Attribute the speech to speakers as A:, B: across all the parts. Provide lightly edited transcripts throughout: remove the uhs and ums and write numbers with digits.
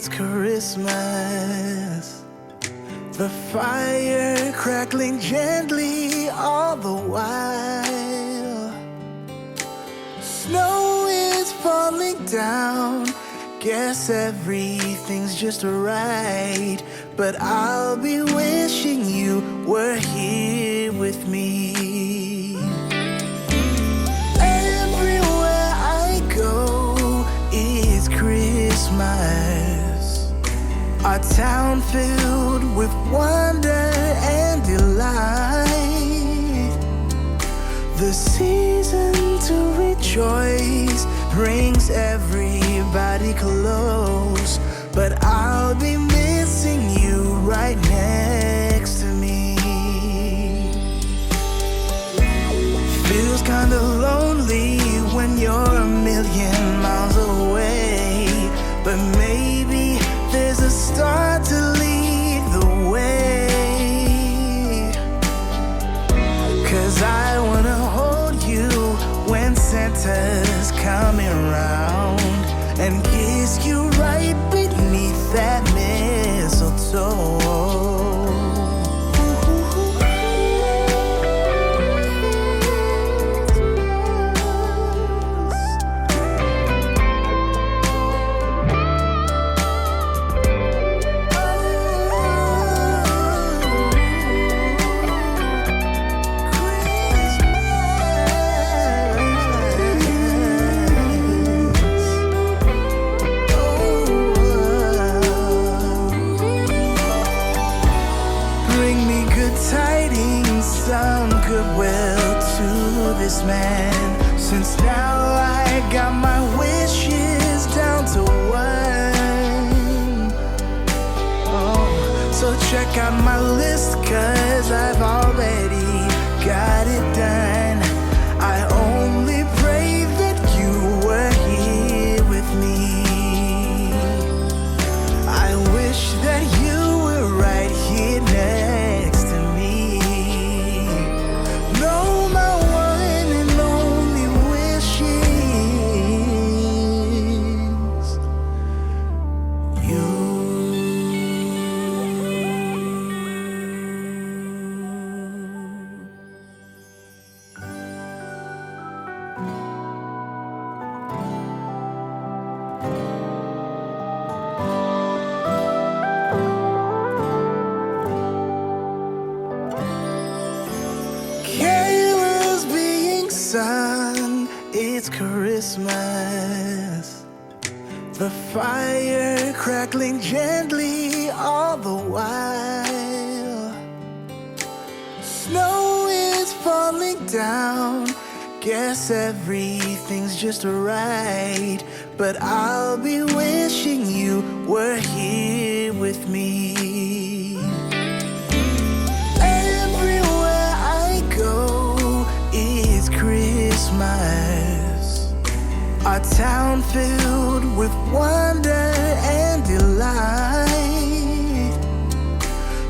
A: it's Christmas. The fire crackling gently all the while. Snow is falling down. Guess everything's just right. But I'll be wishing you were here with me. Everywhere I go is Christmas. Our town filled with wonder and delight. The season to rejoice brings everybody close. But I'll be missing you right next to me. Feels kinda lonely when you're a million miles away. But maybe there's a star to lead the way. 'Cause I wanna hold you when Santa's coming round, and kiss you right beneath that mistletoe. Some goodwill to this man, since now I got my wishes down to one. Oh, so check out my list, 'cause I've already got it done. I only pray that you were here with me. I wish that you were right here next to me. Sun, it's Christmas. The fire crackling gently all the while. Snow is falling down. Guess everything's just right. But I'll be wishing you were here with me. Everywhere I go is Christmas. Our town filled with wonder and delight.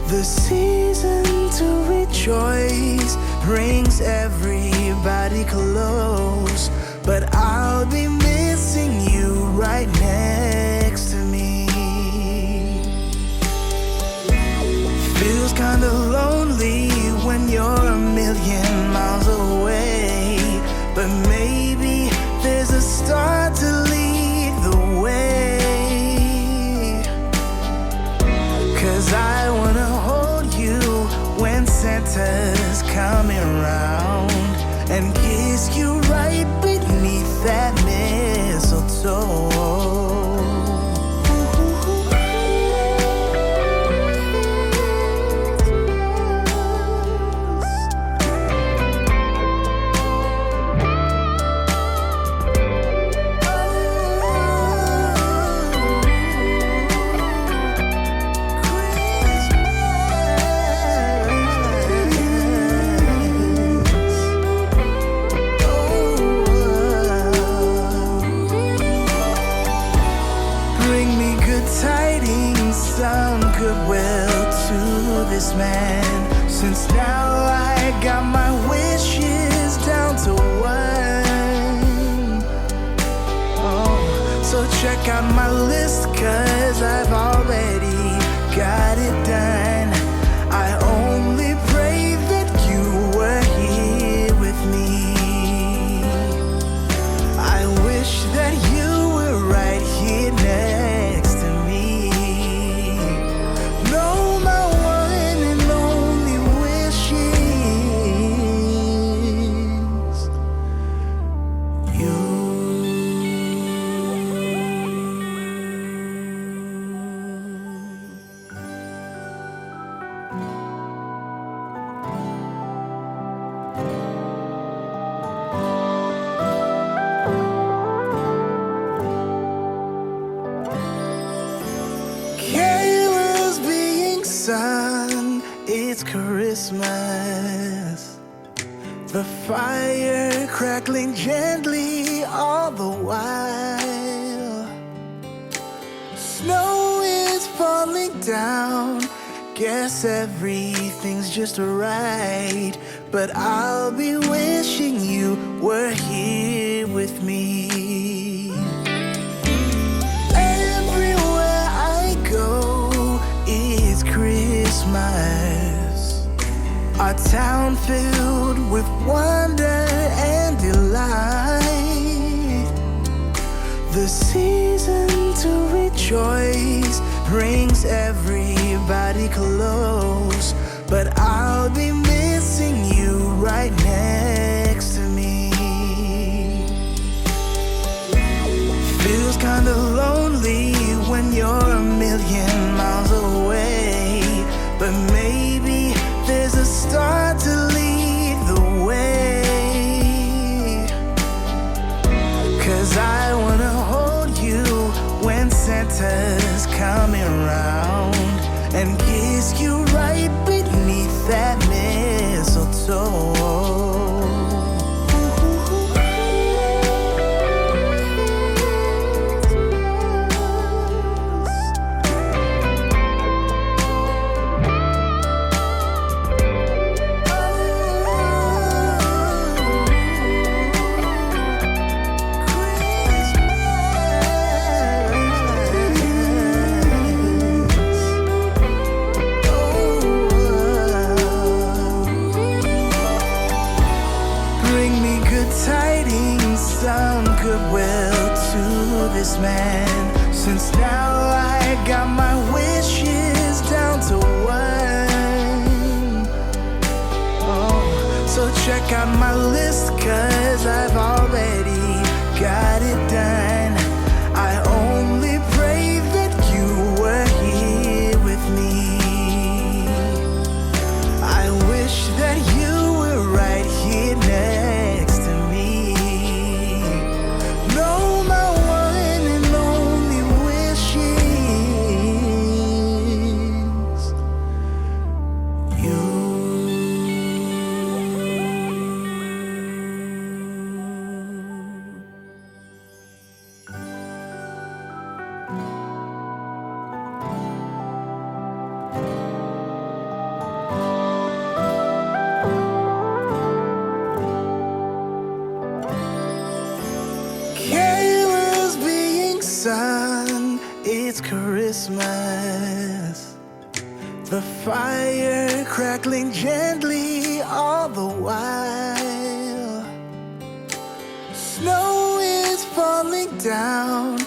A: The season to rejoice brings everybody close. But I'll be missing you right next to me. Feels kinda lonely when you're a million miles away. But maybe there's a star to lead the way. 'Cause I wanna hold you when Santa's coming round, and kiss you right beneath that mistletoe. Some goodwill to this man, since now I got my wishes down to one. Oh, so check out my list, 'cause I've already got it done. I only pray that you were here with me. I wish that you were right here next to me. No, my one and only wish is you. Carol's being sung, it's Christmas. The fire crackling gently all the while. Snow is falling down, guess everything's just right. But I'll be wishing you were here with me. Everywhere I go is Christmas. Our town filled with wonder and delight. The season to rejoice brings everybody close. But I'll be missing you right next to me. Feels kinda lonely when you're a million miles away. But maybe there's a star to lead the way. 'Cause I wanna hold you when Santa's coming round, and kiss you right beneath that mistletoe. Bring me good tidings, some goodwill to this man. Since now I got my wishes down to one. Oh, so check out my list, 'cause I've already got it done. I only pray that you were here with me. I wish that you were right here next to me. No, my one and only wish is you. Carol's being sung, it's Christmas. The fire crackling gently all the while. Snow is falling down,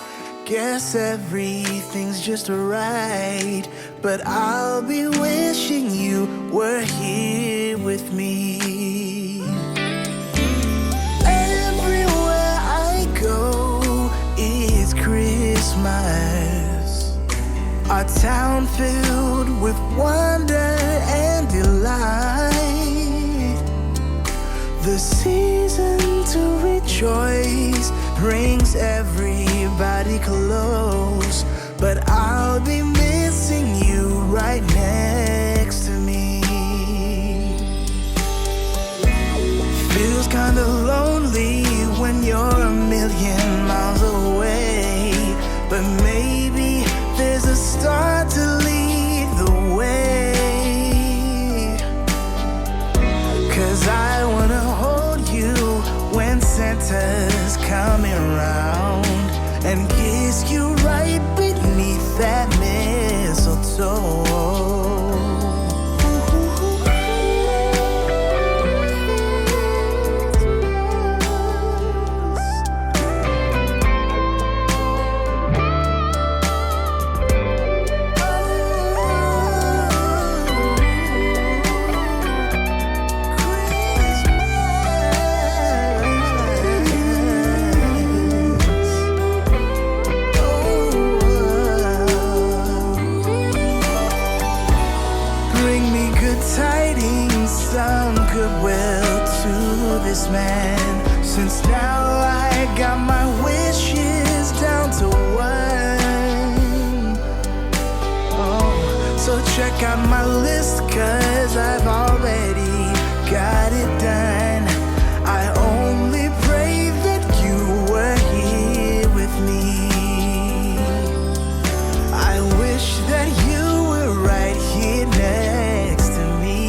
A: guess everything's just right. But I'll be wishing you were here with me. Everywhere I go is Christmas. Our town filled with wonder and delight. The season to rejoice brings everybody close. But I'll be missing you right next to me. Feels kinda lonely when you're a million miles away. But maybe there's a star to lead the way. 'Cause I wanna hold you when Santa's coming round, and give kiss you right beneath that mistletoe. Tidings, some goodwill to this man, since now I got my wishes down to one. Oh, so check out my list, 'cause I've already got it done. I only pray that you were here with me. I wish that you were right here next to me.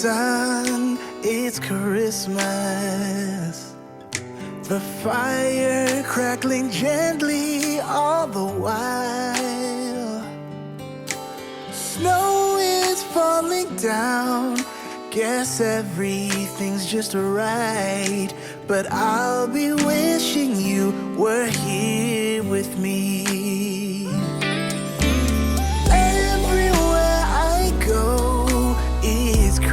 A: Sun, it's Christmas. The fire crackling gently all the while. Snow is falling down. Guess everything's just right. But I'll be wishing you were here with me. Everywhere I go,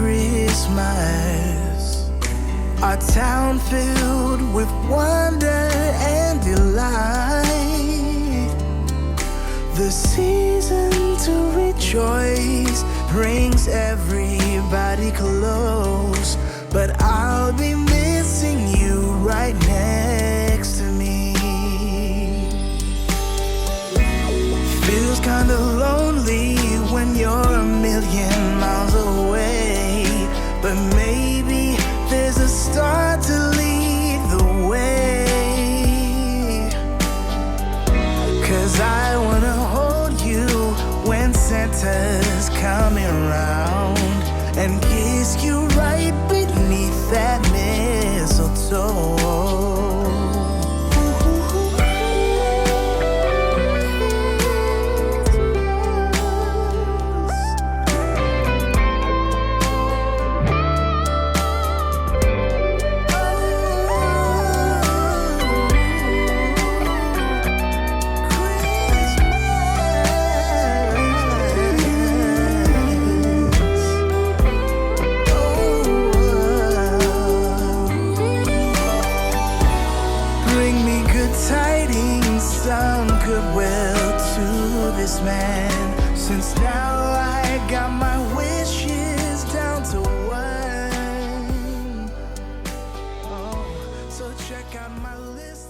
A: Christmas. Our town filled with wonder and delight. The season to rejoice brings everybody close, but I'll be missing you right next to me. Feels kinda lonely when you're a million miles away, but maybe there's a star to lead the way. 'Cause I wanna hold you when Santa's coming round, and kiss you right beneath that mistletoe. Tidings, some goodwill to this man, since now I got my wishes down to one. Oh, so check out my list.